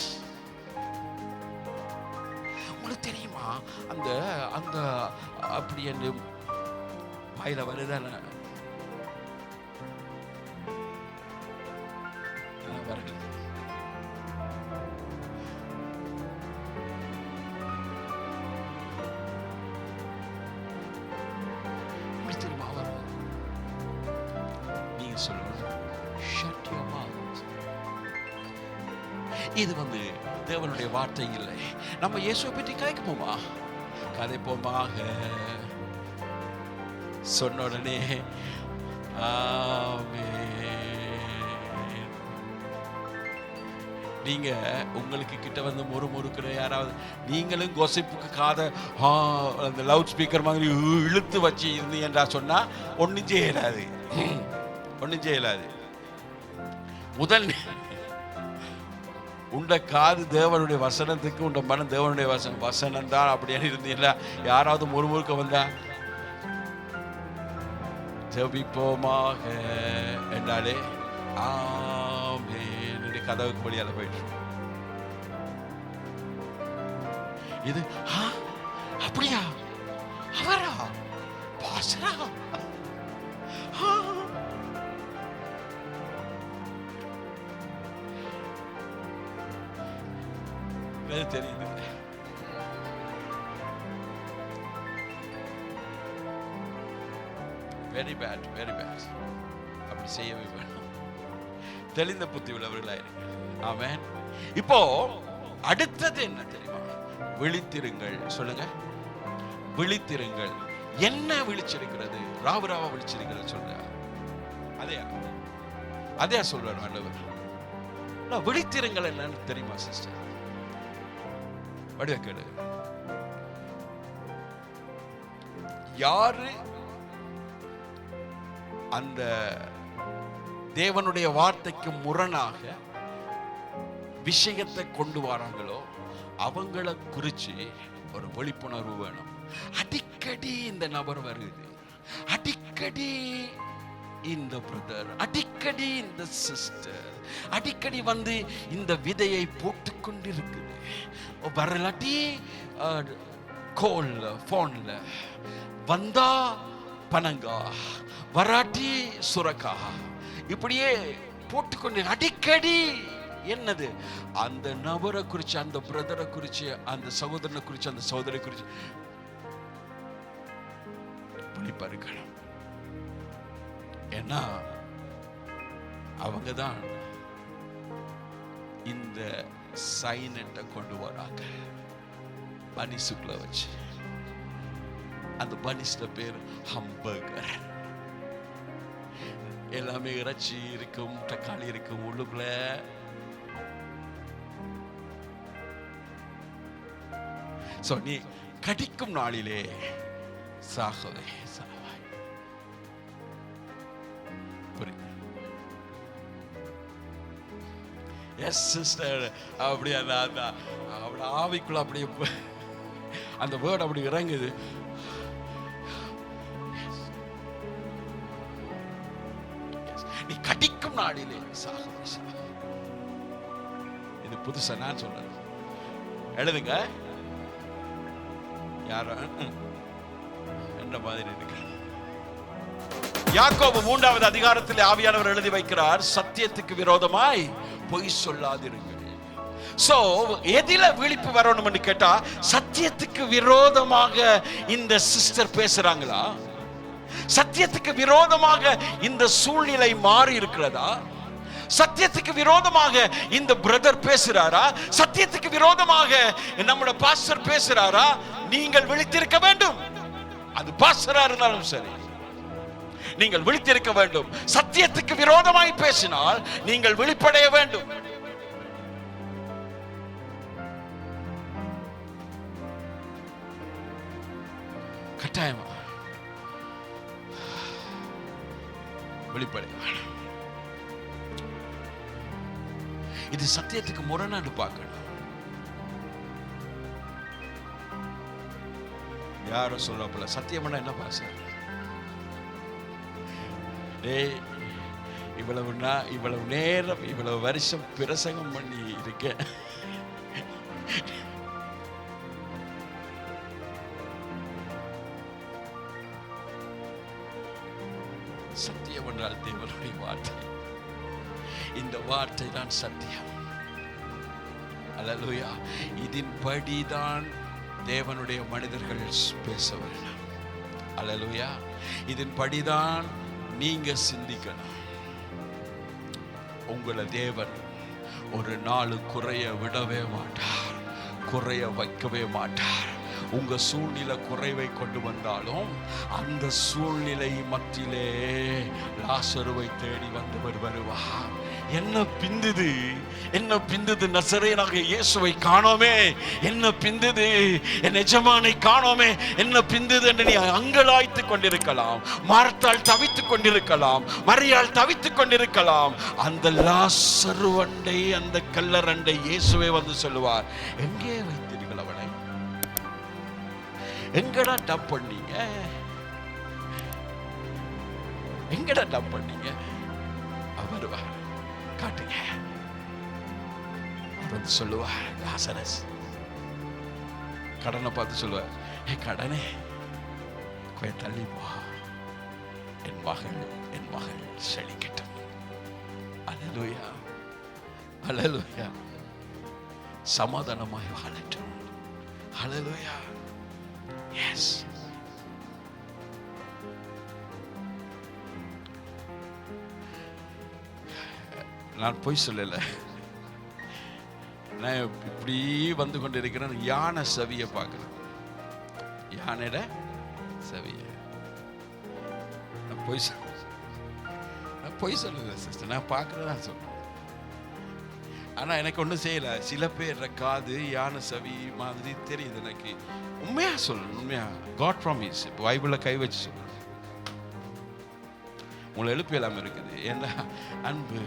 உங்களுக்கு தெரியுமா அந்த அந்த அப்படி என்று வாயில வருதான இது தேவனுடைய வார்த்தை இல்லை. நம்ம இயேசுவை பற்றி கதைப்போமா? கதைப்போமாக சொன்ன உடனே நீங்க உங்களுக்கு கிட்ட முறுமுறுக்கிற யாராவது, நீங்களும் கோசிப்புக்கு காதை அந்த லவுட் ஸ்பீக்கர் மாதிரி இழுத்து வச்சு இருந்தீங்கன்றா சொன்னா ஒன்றும் செய்யலாது, ஒன்றும் செய்யலாது. முதல் உண்ட காது தேவனுடைய வசனத்துக்கு, உண்ட மனம் தேவனுடைய வசனம் தான் அப்படின்னு இருந்தீங்களா? யாராவது முறுமுறுக்க வந்தா ஜெபிப்போமாக என்றாலே ஆமென் கதவுக்கு வழியால போயிட்டு இது அப்படியா, அவரா, பாஸ்டரா, தெரியுது. Very bad, very bad. அப்படி செய்யவே வேணும். தெளிந்த புத்தி உள்ளவர்களாயிருங்க. ஆமென். இப்போ அடுத்தது என்ன தெரியுமா? விழித்திருங்கள். சொல்லுங்க, விழித்திருங்கள். என்ன விழிச்சிருக்கிறது? ராவராவா விழிச்சிருக்கிறது சொல்ற அதே சொல்றாரு ஆண்டவர். விழித்திருங்கள் என்னன்னு தெரியுமா சிஸ்டர்? வடிவ கேளு. யாரு அந்த தேவனுடைய வார்த்தைக்கு முரணாக விஷயத்தை கொண்டு வராங்களோ அவங்கள குறிச்சு ஒரு விழிப்புணர்வு வேணும். அடிக்கடி இந்த நபர் வருது, அடிக்கடி இந்த பிரதர், அடிக்கடி இந்த சிஸ்டர், அடிக்கடி இந்த விதையை போட்டுக்கொண்டு இருக்குது. வரலாட்டி கோல்ல போன்ல வந்தா பனங்கா, வராட்டி சுரக்கா, இப்படியே போட்டுக்கொண்டு அடிக்கடி என்னது அந்த நபரை குறிச்சு, அந்த பிரதரை குறிச்சு, அந்த சகோதரனை குறிச்சு, அந்த சகோதரை குறிச்சு விழிப்பா இருக்கணும். ஏன்னா அவங்கதான் இந்த சைனட்டை கொண்டு வராங்க பனிசுக்குள்ள வச்சு. அந்த பனிஸ்ட பேர் ஹம்பர்கர். எல்லாமே இறைச்சி இருக்கும், தக்காளி இருக்கும், உள்ளுக்குள்ள நீ கடிக்கும் நாளிலே சாகவே சாவாய். எஸ் சிஸ்டர், அப்படி அந்த ஆவிக்குள்ள அப்படியே அந்த வேர்ட் அப்படி இறங்குது. நீ கடிக்கும் நாளிலே சாகவே சாவாய். இது புதுசா நான் சொல்றேன், எழுதுங்க. யாரும் என்ன மாதிரி இருக்கு? யாக்கோபு 3வது அதிகாரத்தில் ஆவியானவர் எழுதி வைக்கிறார், சத்தியத்துக்கு விரோதமாய் பொய் சொல்லாதிருங்கள். சோ எதில விழிப்பு வரணும்னு கேட்டா, சத்தியத்துக்கு விரோதமாக இந்த சிஸ்டர் பேசுறாங்களா? சத்தியத்துக்கு விரோதமாக இந்த சூழ்நிலை மாறி இருக்கிறதா? சத்தியத்துக்கு விரோதமாக இந்த பிரதர் பேசுறாரா? சத்தியத்துக்கு விரோதமாக நம்முடைய பாஸ்டர் பேசுறாரா? நீங்கள் விழித்திருக்க வேண்டும். அது பாஸ்டரா இருந்தாலும் சரி, நீங்கள் விழித்திருக்க வேண்டும். சத்தியத்துக்கு விரோதமாய் பேசினால் நீங்கள் விழிப்படைய வேண்டும். கட்டாயமா விழிப்படைய வேண்டும். இது சத்தியத்துக்கு முரணான்னு பார்க்கணும். யாரும் சொல்லப்பல சத்தியம்னா என்ன பாச? இவ்வளவு நேரம் இவ்வளவு வருஷம் பிரசங்கம் பண்ணி இருக்கேன், சத்தியம் என்றால் தேவனுடைய வார்த்தை. இந்த வார்த்தை தான் சத்தியம். அல்லேலூயா. இதன்படிதான் தேவனுடைய மனிதர்கள் பேச வேண்டும். அல்லேலூயா. இதன்படிதான் நீங்க சிந்திக்கணும். உங்களை தேவன் ஒரு நாள் குறைய விடவே மாட்டார், குறைய வைக்கவே மாட்டார். உங்க சூழ்நிலை குறைவை கொண்டு வந்தாலும் அந்த சூழ்நிலை மத்தியிலே லாசருவை தேடி வந்தவர் வருவார். என்ன பிந்துது, என்ன பிந்துது, நசரேயனாகிய இயேசுவை காணோமே, என்ன பிந்துது, என் எஜமானை காணோமே, என்ன பிந்துது என்று நீ அங்கலாய்த்து கொண்டிருக்கலாம், மார்த்தாள் தவித்துக் கொண்டிருக்கலாம், மரியாள் தவித்துக் கொண்டிருக்கலாம். அந்த லாசருவண்டை, அந்த கல்லரண்டை இயேசுவே வந்து சொல்லுவார், எங்கே வைத்தீர்கள் அவனை, எங்கடா டப் பண்ணீங்க, எங்கடா டப் பண்ணீங்க? அவர் காட்டுங்க. வந்து சொல்லுவார், லாசரஸ் கடனை பார்த்து சொல்லுவார், ஏ கடனே கொஞ்சம் தள்ளி போ, என் மகள் செழிக்கட்டும். அல்லேலூயா, அல்லேலூயா. சமாதானமாய் வாழட்டும். அல்லேலூயா. எஸ். நான் பொய் சொல்லல, நான் இப்படி வந்து கொண்டிருக்கிறேன், யானை செவிய பார்க்கிறேன், யானையோட செவிய. நான் பொய் சொல்லல சிஸ்டர், நான் பார்க்கறதான் சொல்றேன். ஆனா எனக்கு ஒன்றும் செய்யல. சில பேர் காது யானை செவி மாதிரி தெரியுது எனக்கு. உண்மையா சொல்லணும், உண்மையா. God promise. பைபிளை கை வச்சு சொல்றேன், உங்களை எழுப்பி எல்லாமே இருக்குது. என்ன அன்பு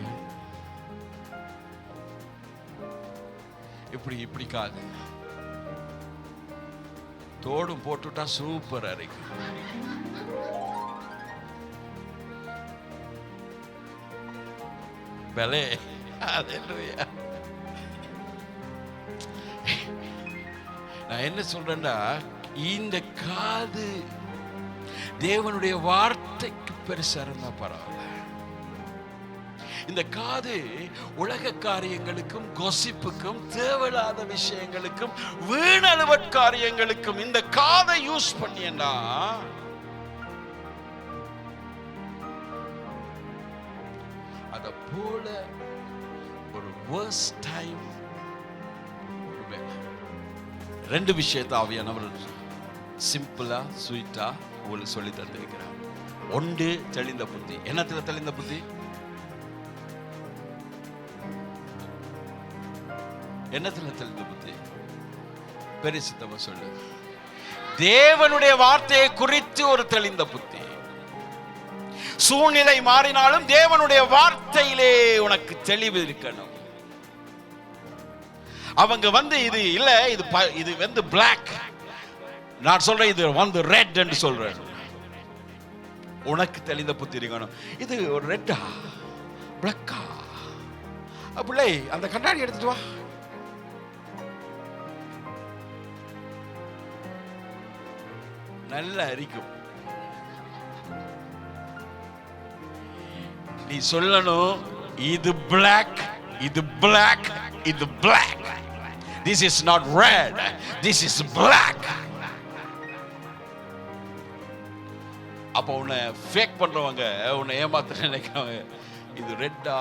இப்படி காது தோடும் போட்டுட்டா சூப்பர் அரைக்கும். பலே. அல்லேலூயா. நான் என்ன சொல்றேன்டா, இந்த காது தேவனுடைய வார்த்தைக்கு பெருசா இருந்தா பரவாயில்ல. இந்த காது உலக காரியங்களுக்கும், கொசிப்புக்கும், தேவையில்லாத விஷயங்களுக்கும், வீணழுவற் காரியங்களுக்கும் இந்த காதை யூஸ் பண்ணியன்னா அத போல ஒரு worst time. ரெண்டு விஷயத்தை ஆவியானவர் சிம்பிளா ஸ்வீட்டா உங்களுக்கு சொல்லி தந்திருக்கிறார். ஒன்று தெளிந்த புத்தி. என்னத்துல தெளிந்த புத்தி? என்னத்துல தெளிந்த புத்தி? பெரிசித்தமா சொல்லு. தேவனுடைய வார்த்தையை குறித்து ஒரு தெளிந்த புத்தி. சூழ்நிலை மாறினாலும் தேவனுடைய வார்த்தையிலே உனக்கு தெளிவு இருக்கணும். அவங்க வந்து இது இல்ல, இது வந்து பிளாக், நான் சொல்றேன் இது வந்து ரெட் என்று சொல்றேன். உனக்கு தெளிந்த புத்தி இருக்கணும். இது ஒரு ரெட்டா பிளாக்கா? பிள்ளை அந்த கண்ணாடி எடுத்துட்டு வா. நல்லா அரிக்கும். நீ சொல்லணும், இது black, இது black, இது black. This is not red, this is black. அப்ப உன்னை ஃபேக் பண்றவங்க, உன்னை ஏமாத்த நினைக்கிறவங்க, இது ரெட்டா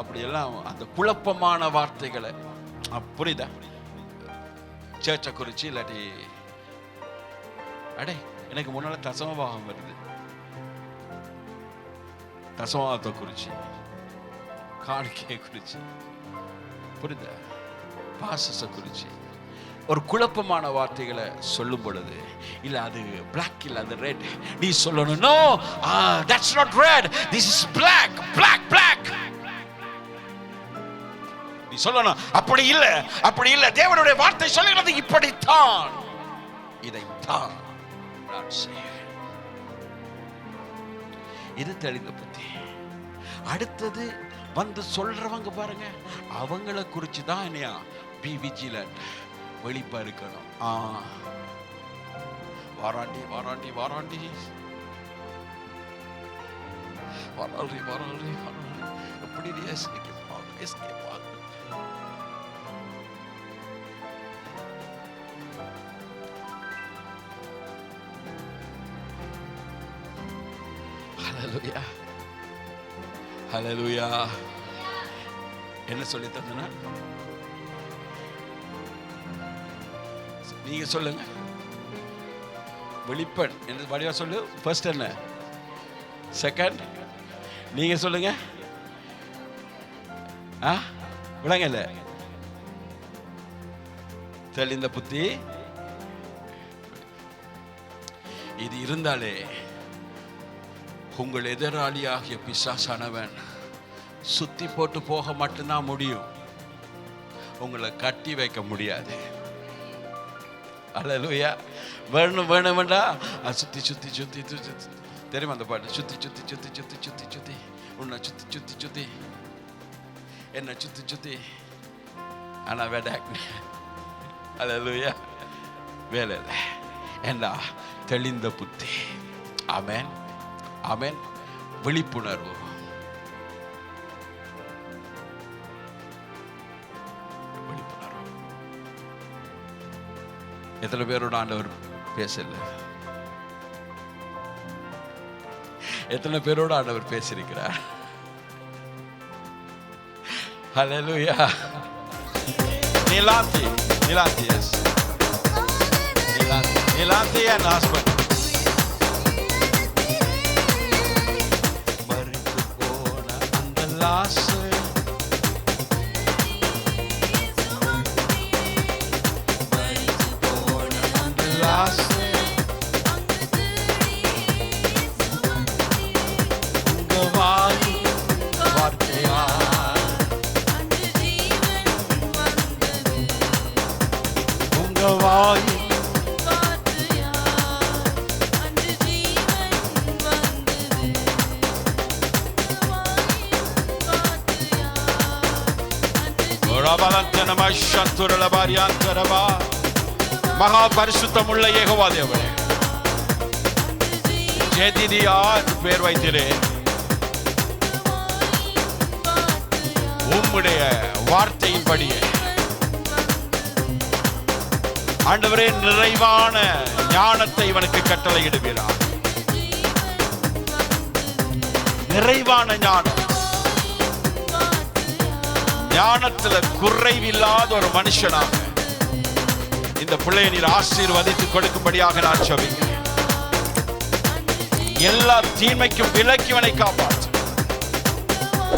அப்படி எல்லாம் அந்த குழப்பமான வார்த்தைகளை, புரியுதா? சர்ச்சை குறிச்சு இல்லாட்டி அடே எனக்கு முன்னால தசமபாகம் வருது, தசமபாகத்தை குறிச்சு, காணிக்கையை குறிச்சு, புரியுதா? பாசஸை குறிச்சு ஒரு குழப்பமான வார்த்தைகளை சொல்லும் பொழுது, இல்ல அது பிளாக், இல்ல அது ரெட், நீ சொல்லணும், no, that's not red, this is black, black, black. நீ சொல்லணும், அப்படி இல்ல, அப்படி இல்ல, தேவனுடைய வார்த்தை சொல்லுகிறது இப்படித்தான், இதைத்தான் நான் செய்வேன். இது தெளிந்த புத்தி. அடுத்தது வந்து சொல்றவங்க பாருங்க, அவங்கள குறிச்சு தான் என்னையா பி விஜிலண்ட், வெளிப்பா இருக்கணும். வாராண்டி வாராண்டி வாராண்டி வாராண்டி வாராண்டி எப்படி எஸ்கேப் ஆகுது. ஹல்லேலூயா, ஹல்லேலூயா. என்ன சொல்லி தந்தனா? நீங்க சொல்லுங்க. வெளிப்பன் என்ன வடிவா சொல்லு. ஃபர்ஸ்ட் என்ன? செகண்ட் நீங்க சொல்லுங்க. விளங்கல. தெளிந்த புத்தி. இது இருந்தாலே உங்கள் எதிராளியாகிய பிசாசானவன் சுத்தி போட்டு போக மட்டும்தான் முடியும், உங்களை கட்டி வைக்க முடியாது. அல்லேலூயா. வேணும் வேணும் வேண்டாம். சுத்தி சுத்தி சுத்தி சுத்தி, தெரியுமா அந்த பாட்டு? சுத்தி சுத்தி சுத்தி சுத்தி சுத்தி சுத்தி உன்னை சுத்தி சுத்தி சுத்தி என்ன சுத்தி சுத்தி, ஆனா வேடாக். அல்லேலூயா. வேலை இல்லை. என்ன தெளிந்த புத்தி. ஆமென் ஆமென். விழிப்புணர்வு. விழிப்புணர்வு. எத்தனை பேரோட ஆண்டவர் பேசல? எத்தனை பேரோட ஆண்டவர் பேசியிருக்கிறார்? Hallelujah. Nilanthi Nilanthi S Nilanthi Nilanthi and husband. மறித்து போன அந்த லாசு மகா பரிசுத்தமுள்ள யெகோவா தேவனே, ஜெதிதியா பேர் வைத்திரே, உம்முடைய வார்த்தையின்படியே ஆண்டவரே நிறைவான ஞானத்தை இவனுக்கு கட்டளையிடுகிறார். நிறைவான ஞானம். ஞானத்துல குறைவில்லாத ஒரு மனுஷனாக இந்த பிள்ளையை நீர் ஆசீர்வதித்து கொடுக்கும்படியாக நான் ஜெபிக்கிறேன். எல்லா தீமைக்கும் விலக்கிவனை காப்பாற்று.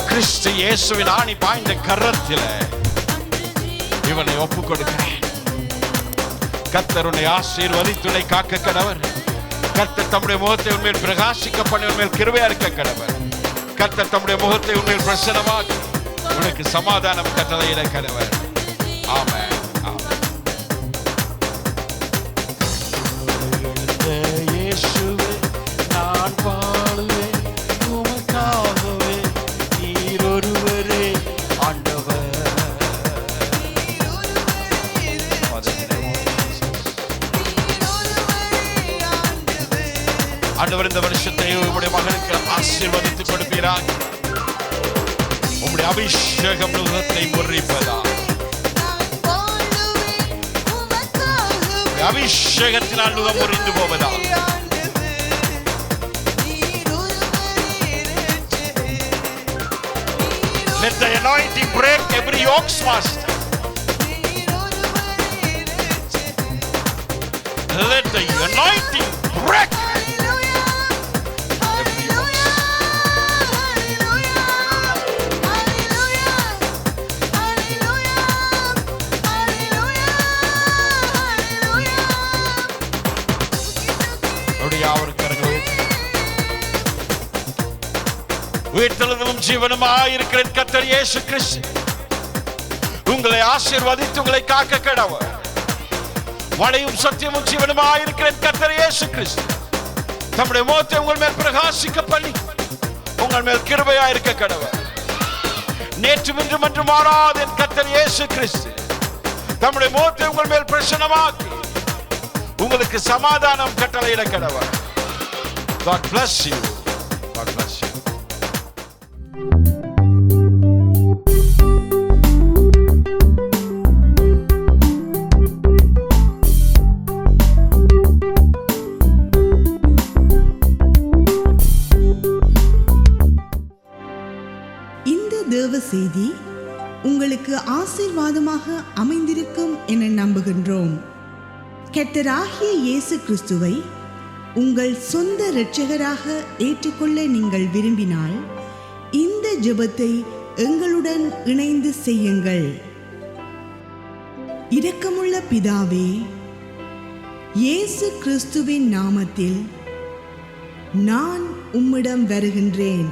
கிறிஸ்து இயேசுவின் ஆணி பாய்ந்த கரத்தில இவனை ஒப்புக் கொடுக்கிறேன். கர்த்தர் உன்னை ஆசீர்வதித்துனை காக்க கடவர். கர்த்தர் தம்முடைய முகத்தை உண்மையில் பிரகாசிக்க பண்ணி உண்மையில் கிருபையா இருக்க கடவர். கர்த்தர் தம்முடைய முகத்தை உண்மையில் பிரசன்னமாக்கி உனக்கு சமாதானம் கட்டளையிட கடவர். ஆமென். இயேசுவே நான் வாழுவேன் உமக்காகவே, நீர் ஒருவரே ஆண்டவர். ஆண்டவர் இந்த வருஷத்தை உம்முடைய மகனுக்கு ஆசீர்வதித்து கொடுப்பீராக. உம்முடைய அபிஷேகம் உலகத்தை முறிப்பதா. அபிஷேகத்தினால் உலகம் முறிந்து போவதா. Let the anointing break every yoke, master. Let the anointing break. உயிர்த்தெழுதலும் ஜீவனுமாயிருக்கிற கர்த்தர் இயேசு கிறிஸ்து உங்களை ஆசீர்வதித்து உங்களை காக்க கடவர். வழியும் சத்தியமும் ஜீவனுமாயிருக்கிற கர்த்தர் இயேசு கிறிஸ்து தம்முடைய முகத்தை உங்கள் மேல் பிரகாசிக்க பண்ணி உங்கள் மேல் கிருபையாயிருக்க கடவர். நேற்றும் இன்றும் என்றும் மாறாத கர்த்தர் இயேசு கிறிஸ்து தம்முடைய முகத்தை உங்கள் மேல் பிரசன்னமாக்கி உங்களுக்கு சமாதானம் கட்டளையிட கடவர். God bless you. God bless you. இந்த தேவ செய்தி உங்களுக்கு ஆசீர்வாதமாக அமைந்திருக்கும் என நம்புகின்றோம். கர்த்தராகிய இயேசு கிறிஸ்துவை உங்கள் சொந்த இரட்சகராக ஏற்றுக்கொள்ள நீங்கள் விரும்பினால் இந்த ஜெபத்தை எங்களுடன் இணைந்து செய்யுங்கள். இரக்கமுள்ள பிதாவே, இயேசு கிறிஸ்துவின் நாமத்தில் நான் உம்மிடம் வருகின்றேன்.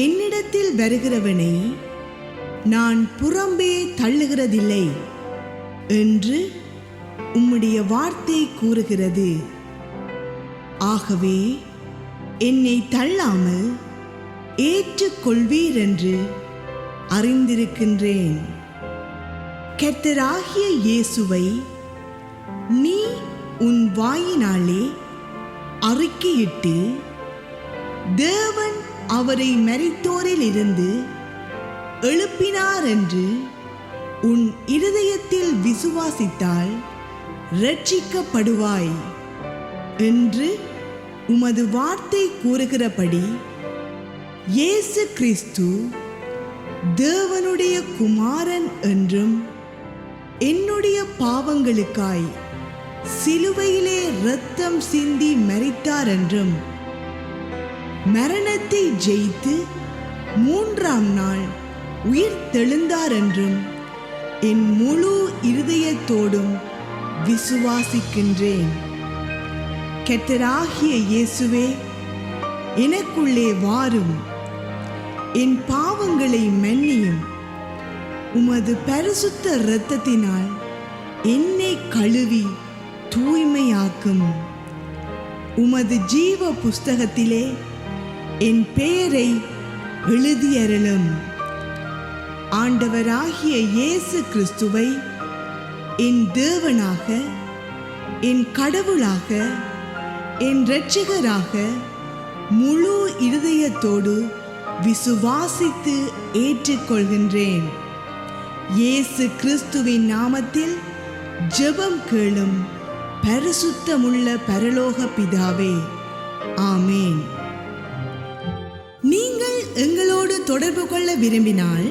என்னிடத்தில் வருகிறவனை நான் புறம்பே தள்ளுகிறதில்லை என்று உம்முடைய வார்த்தை கூறுகிறது. ஆகவே என்னை தள்ளாமல் ஏற்றுக்கொள்வீர் என்று அறிந்திருக்கின்றேன். கர்த்தராகிய இயேசுவை நீ உன் வாயினாலே அறிக்கையிட்டு தேவன் அவரை மரித்தோரில் இருந்து எழுப்பினார் என்று உன் இருதயத்தில் விசுவாசித்தால் ரட்சிக்கப்படுவாய் என்று உமது வார்த்தை கூறுகிறபடி இயேசு கிறிஸ்து தேவனுடைய குமாரன் என்றும் என்னுடைய பாவங்களுக்காய் சிலுவையிலே இரத்தம் சிந்தி மரித்தார் என்றும் மரணத்தை ஜெயித்து 3ஆம் நாள் உயிர் தெழுந்தார் என்றும் என் முழு இருதயத்தோடும் விசுவாசிக்கின்றேன். கர்த்தராகிய இயேசுவே, எனக்குள்ளே வாரும், என் பாவங்களை மன்னியும், உமது பரிசுத்த இரத்தத்தினால் என்னை கழுவி தூய்மையாக்கும். உமது ஜீவ புஸ்தகத்திலே என் பெயரை எழுதியருளும். ஆண்டவராகிய இயேசு கிறிஸ்துவை என் தேவனாக, என் கடவுளாக, என் இரட்சகராக முழு இருதயத்தோடு விசுவாசித்து ஏற்றுக்கொள்கின்றேன். இயேசு கிறிஸ்துவின் நாமத்தில் ஜெபம் கேளும் பரிசுத்தமுள்ள பரலோக பிதாவே, ஆமேன். நீங்கள் எங்களோடு தொடர்பு கொள்ள விரும்பினால்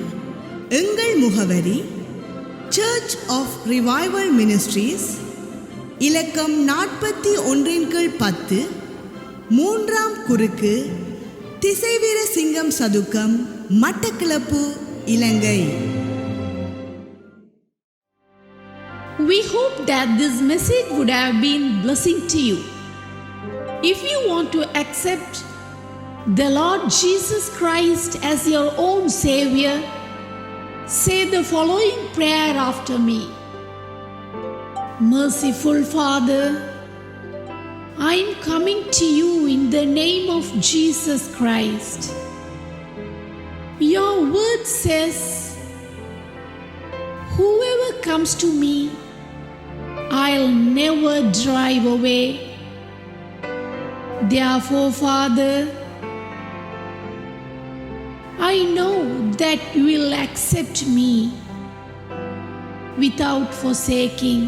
எங்கள் முகவரி சர்ச் ஆஃப் ரிவைவல் மினிஸ்ட்ரீஸ், இலக்கம் 41/10, 3ஆம் குறுக்கு, திசைவீர சிங்கம் சதுக்கம், மட்டக்களப்பு, இலங்கை. We hope that this message would have been blessing to you. If you want to accept the Lord Jesus Christ as your own Savior, say the following prayer after me. Merciful Father, I am coming to you in the name of Jesus Christ. Your word says, whoever comes to me, I'll never drive away. Therefore, Father, I know that you will accept me without forsaking.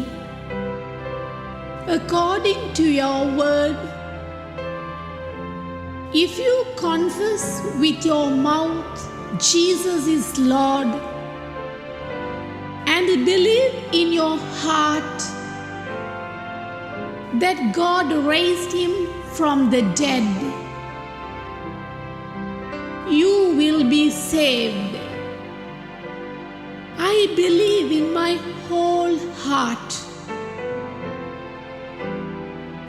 According to your word, if you confess with your mouth Jesus is Lord and believe in your heart that God raised him from the dead, you will be saved. I believe in my whole heart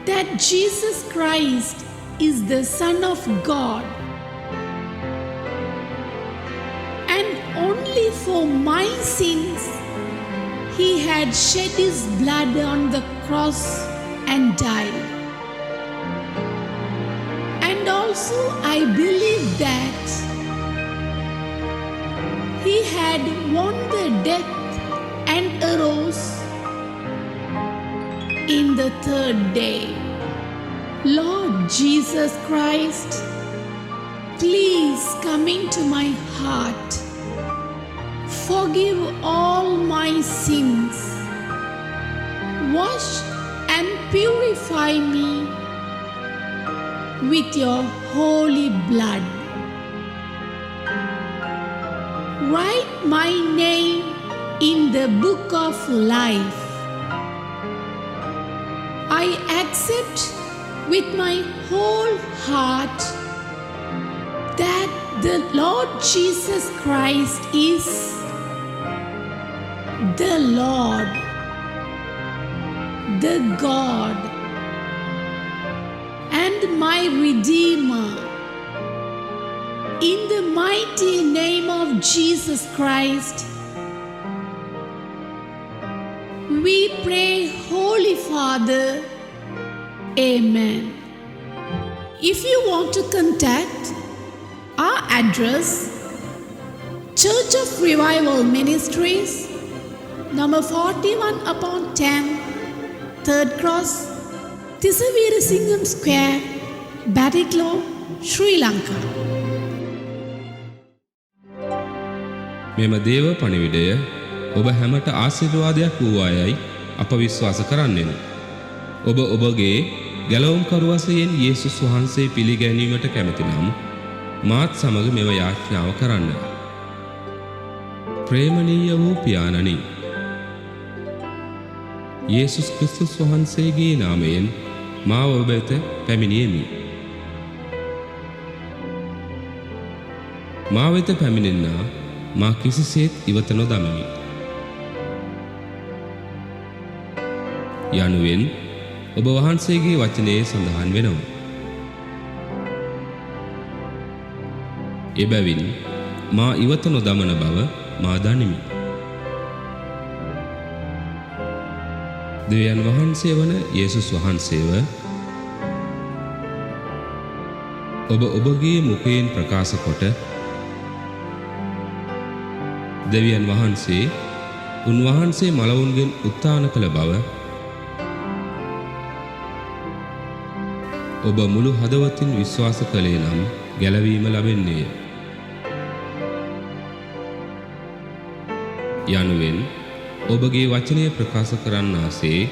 that Jesus Christ is the Son of God, and only for my sins he had shed his blood on the cross and died. And also I believe that he had won the death and arose in the 3rd day. Lord Jesus Christ, please come into my heart. Forgive all my sins. Wash and purify me with your holy blood. write my name in the book of life. I accept with my whole heart that the Lord Jesus Christ is the Lord, the God, and my Redeemer. In the mighty name of Jesus Christ, we pray, Holy Father. Amen. If you want to contact our address, Church of Revival Ministries, number 41/10, 3rd Cross, Thisaveerasingham Square, Batticalow, Sri Lanka. මෙම දේව පණිවිඩය ඔබ හැමට ආශිර්වාදයක් වූවායයි අප විශ්වාස කරන්නෙමු. ඔබ ඔබගේ ගැලවුම්කරු වශයෙන් යේසුස් වහන්සේ පිළිගැනීමට කැමති නම් මාත් සමග මෙම යාඥාව කරන්න. ප්‍රේමණීය වූ පියාණනි, යේසුස් ක්‍රිස්තුස් වහන්සේගේ නාමයෙන් මා ඔබ වෙත පැමිණියෙමි. මා වෙත පැමිණෙන්නා මා කිසිසේත් ඉවත නොදමමි. යනුවෙන් ඔබ වහන්සේගේ වචනයේ සඳහන් වෙනවා. එබැවින් මා ඉවත නොදමන බව මා දනිමි. දෙවියන් වහන්සේ වන යේසුස් වහන්සේව ඔබ ඔබගේ මුඛයෙන් ප්‍රකාශ කොට දෙවියන් වහන්සේ උන්වහන්සේ මලවුන්ගෙන් උත්ථාන කළ බව ඔබ මුළු හදවතින් විශ්වාස කළේ නම් ගැලවීම ලැබෙන්නේය. යනුවෙන් ඔබගේ වචනය ප්‍රකාශ කරන්නාසේ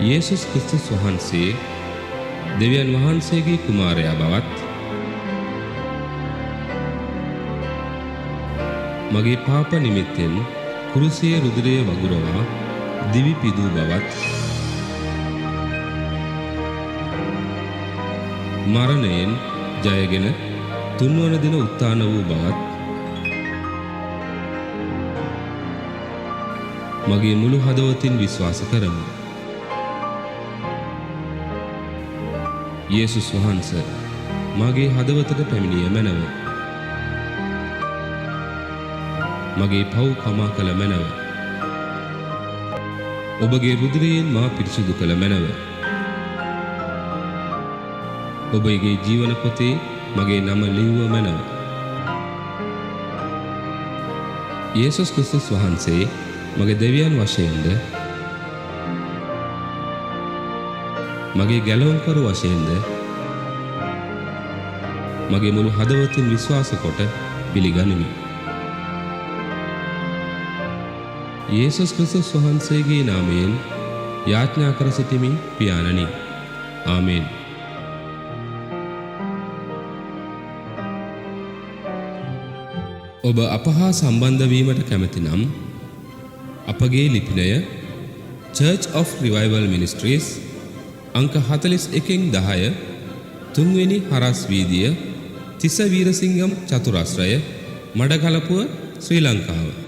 යේසුස් ක්‍රිස්තුස් වහන්සේ දෙවියන් වහන්සේගේ කුමාරයා බවත් මගේ පාප නිමිත්තෙන් කුරුසියේ රුධිරය වගුරවා දිවි පිදූ බවත් මරණයෙන් ජයගෙන තුන්වන දින උත්ථාන වූ බවත් මගේ මුළු හදවතින් විශ්වාස කරමි. යේසුස් වහන්සේ මගේ හදවතට පැමිණිය මැනව. මගේ පව් කමා කළ මැනව. ඔබගේ රුධිරයෙන් මා පිරිසිදු කළ මැනව. ඔබගේ ජීවන පොතේ මගේ නම ලිව්ව මැනව. යේසුස් ක්‍රිස්තුස් වහන්සේ මගේ දෙවියන් වශයෙන්ද මගේ ගැලවුම්කරු වශයෙන්ද මගේ මුළු හදවතින් විශ්වාස කොට පිළිගනිමි. යේසුස් ක්‍රිස්තුස් වහන්සේගේ නාමයෙන් යාඥා කර සිටිමි පියාණනි. ආමේන්. ඔබ අප හා සම්බන්ධ වීමට කැමති නම් අපගේ ලිපිනය Church of Revival Ministries අංක 41-10 3වෙනි හරස් වීදිය තිසවීරසිංහම් චතුරස්‍රය මඩකලපුව ශ්‍රී ලංකාව.